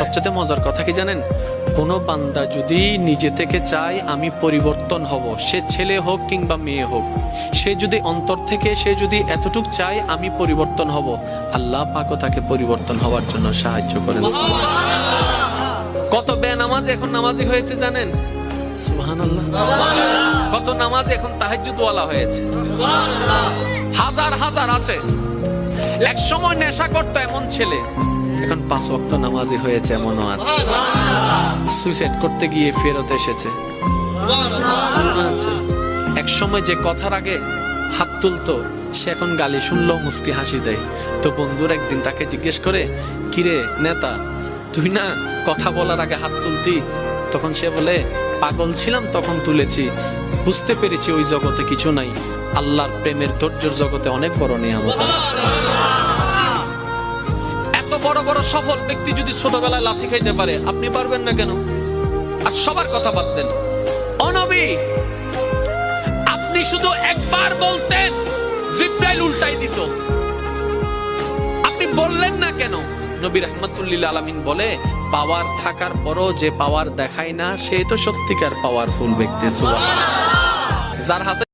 সবচেয়ে মজার কথা কি জানেন, কোনো বান্দা যদি নিজে থেকে চায় আমি পরিবর্তন হব, সে ছেলে হোক কিংবা মেয়ে হোক, সে যদি অন্তর থেকে সে যদি এতটুক চায় আমি পরিবর্তন হব, আল্লাহ পাকও তাকে পরিবর্তন হওয়ার জন্য সাহায্য করেন। কত বেনামাজ এখন নামাজি হয়েছে জানেন? সুবহানাল্লাহ। কত নামাজ এখন তাহাজ্জুদ ওয়ালা হয়েছে, হাজার হাজার আছে। এক সময় নেশা করতো এমন ছেলে, এখন 5 ওয়াক্ত নামাজি হয়েছে এমনও আছে। সুইসাইড করতে গিয়ে ফেরত এসেছে। এক সময় যে কথার আগে হাত তুলতো, সে এখন গালি শুনলো মুস্কি হাসি দেয়। তো বন্ধুর একদিন তাকে জিজ্ঞেস করে, কিরে নেতা, তুই না কথা বলার আগে হাত তুলতি? তখন সে বলে, পাগল ছিলাম তখন তুলেছি, বুঝতে পেরেছি ওই জগতে কিছু নাই, আল্লাহর প্রেমের ধৈর্যের জগতে অনেক বড় নিয়ামত আছে। এত বড় বড় সফল ব্যক্তি যদি ছোটবেলায় লাথি খাইতে পারে, আপনি পারবেন না কেন? আর সবার কথা বাদ দেন, ও নবী, আপনি শুধু একবার বলতেন জিবরাইল উল্টাই দিত, আপনি বললেন না কেন? নবী রাহমাতুল লিল আলামিন বলে, পাওয়ার থাকার পরও যে পাওয়ার দেখায় না, সে তো সত্যিকার পাওয়ারফুল ব্যক্তি। সুবহানাল্লাহ। যার হাতে